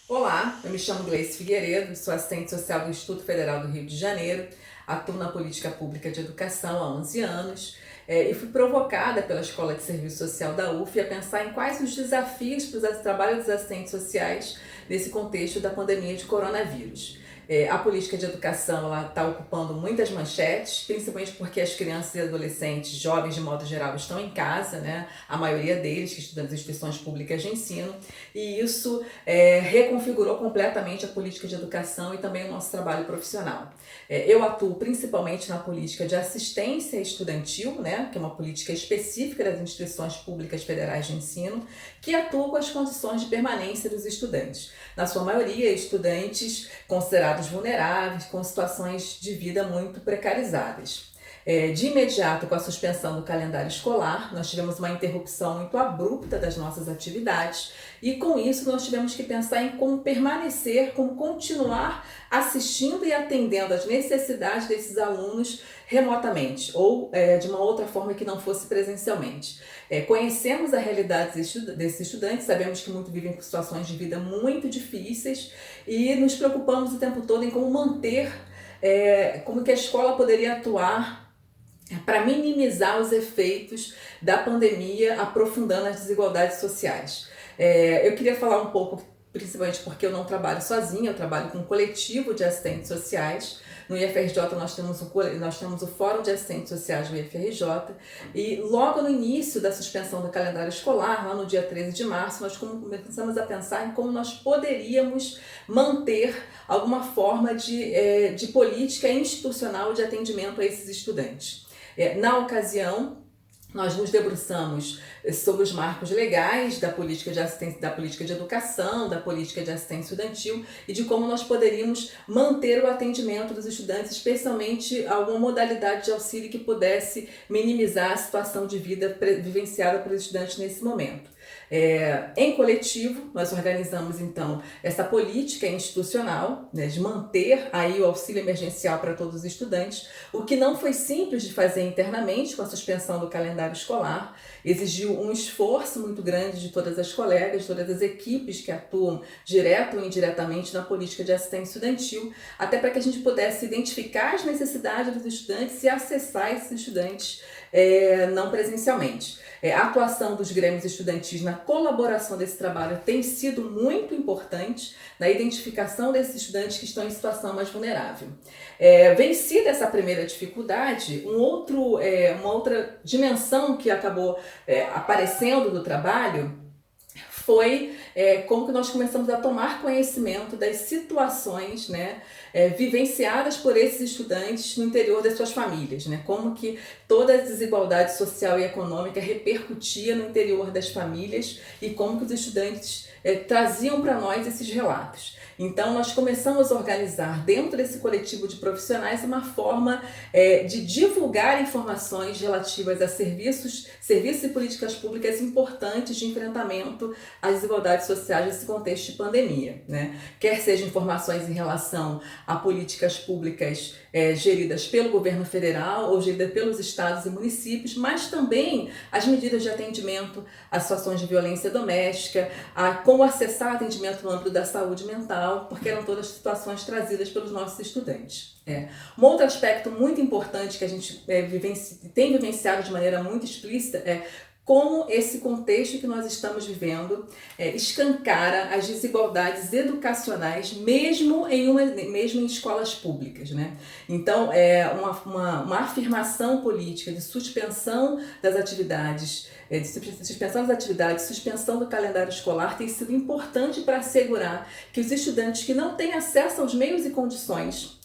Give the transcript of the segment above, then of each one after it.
Olá, eu me chamo Gleice Figueiredo, sou assistente social do Instituto Federal do Rio de Janeiro, atuo na política pública de educação há 11 anos e fui provocada pela Escola de Serviço Social da UF a pensar em quais os desafios para o trabalho dos assistentes sociais nesse contexto da pandemia de coronavírus. A política de educação está ocupando muitas manchetes, principalmente porque as crianças e adolescentes, jovens de modo geral, estão em casa, né? A maioria deles que estudam nas instituições públicas de ensino, e isso reconfigurou completamente a política de educação e também o nosso trabalho profissional. Eu atuo principalmente na política de assistência estudantil, né? Que é uma política específica das instituições públicas federais de ensino, que atua com as condições de permanência dos estudantes. Na sua maioria, estudantes considerados vulneráveis, com situações de vida muito precarizadas. De imediato, com a suspensão do calendário escolar, nós tivemos uma interrupção muito abrupta das nossas atividades e, com isso, nós tivemos que pensar em como permanecer, como continuar assistindo e atendendo às necessidades desses alunos remotamente ou de uma outra forma que não fosse presencialmente. Conhecemos a realidade desses estudantes, sabemos que muitos vivem com situações de vida muito difíceis e nos preocupamos o tempo todo em como manter, como que a escola poderia atuar para minimizar os efeitos da pandemia, aprofundando as desigualdades sociais. Eu queria falar um pouco, principalmente porque eu não trabalho sozinha, eu trabalho com um coletivo de assistentes sociais. No IFRJ nós temos o Fórum de Assistentes Sociais do IFRJ e logo no início da suspensão do calendário escolar, lá no dia 13 de março, nós começamos a pensar em como nós poderíamos manter alguma forma de política institucional de atendimento a esses estudantes. Na ocasião, nós nos debruçamos sobre os marcos legais da política de assistência, da política de educação, da política de assistência estudantil e de como nós poderíamos manter o atendimento dos estudantes, especialmente alguma modalidade de auxílio que pudesse minimizar a situação de vida vivenciada pelos estudantes nesse momento. Em coletivo, nós organizamos então essa política institucional, né, de manter aí o auxílio emergencial para todos os estudantes, o que não foi simples de fazer internamente com a suspensão do calendário escolar, exigiu um esforço muito grande de todas as colegas, todas as equipes que atuam direto ou indiretamente na política de assistência estudantil, até para que a gente pudesse identificar as necessidades dos estudantes e acessar esses estudantes não presencialmente. A atuação dos grêmios estudantis na colaboração desse trabalho tem sido muito importante na identificação desses estudantes que estão em situação mais vulnerável. Vencida essa primeira dificuldade, uma outra dimensão que acabou aparecendo do trabalho foi como que nós começamos a tomar conhecimento das situações, né, vivenciadas por esses estudantes no interior das suas famílias, né, como que toda a desigualdade social e econômica repercutia no interior das famílias e como que os estudantes traziam para nós esses relatos. Então, nós começamos a organizar dentro desse coletivo de profissionais uma forma de divulgar informações relativas a serviços e políticas públicas importantes de enfrentamento às desigualdades sociais nesse contexto de pandemia, né? Quer sejam informações em relação a políticas públicas geridas pelo governo federal ou geridas pelos estados e municípios, mas também as medidas de atendimento a situações de violência doméstica, a como acessar atendimento no âmbito da saúde mental, porque eram todas situações trazidas pelos nossos estudantes. Um outro aspecto muito importante que a gente tem vivenciado de maneira muito explícita é como esse contexto que nós estamos vivendo escancara as desigualdades educacionais, mesmo em escolas públicas, né? Então, uma afirmação política de suspensão das atividades, suspensão do calendário escolar tem sido importante para assegurar que os estudantes que não têm acesso aos meios e condições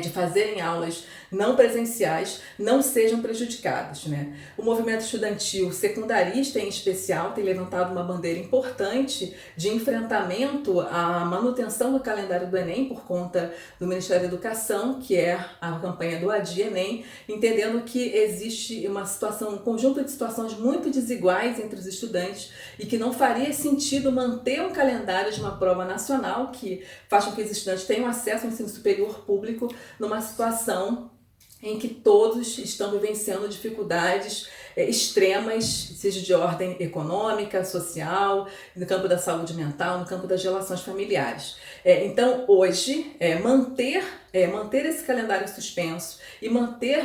de fazerem aulas não presenciais não sejam prejudicados, né? O movimento estudantil secundarista, em especial, tem levantado uma bandeira importante de enfrentamento à manutenção do calendário do Enem por conta do Ministério da Educação, que é a campanha do Adi Enem, entendendo que existe um conjunto de situações muito desiguais entre os estudantes e que não faria sentido manter um calendário de uma prova nacional que faz com que os estudantes tenham acesso ao ensino superior público numa situação em que todos estão vivenciando dificuldades extremas, seja de ordem econômica, social, no campo da saúde mental, no campo das relações familiares. Então, hoje, manter esse calendário suspenso e manter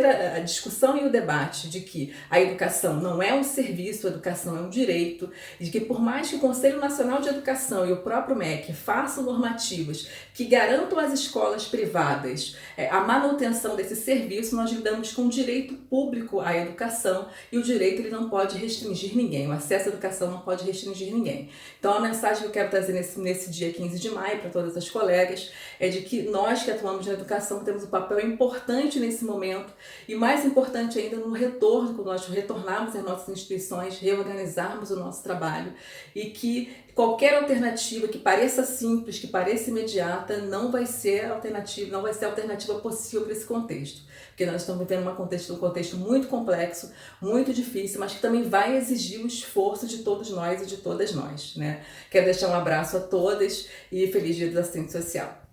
a discussão e o debate de que a educação não é um serviço, a educação é um direito, e de que por mais que o Conselho Nacional de Educação e o próprio MEC façam normativas que garantam às escolas privadas a manutenção desse serviço, nós lidamos com o direito público à educação e o direito ele não pode restringir ninguém, o acesso à educação não pode restringir ninguém. Então a mensagem que eu quero trazer nesse dia 15 de maio para todas as colegas é de que nós que atuamos na educação temos um papel importante nesse momento e mais importante ainda no retorno, quando nós retornarmos às nossas instituições, reorganizarmos o nosso trabalho e que qualquer alternativa que pareça simples, que pareça imediata, não vai ser alternativa possível para esse contexto. Porque nós estamos vivendo um contexto muito complexo, muito difícil, mas que também vai exigir o esforço de todos nós e de todas nós, né? Quero deixar um abraço a todas e feliz Dia da Assistente Social.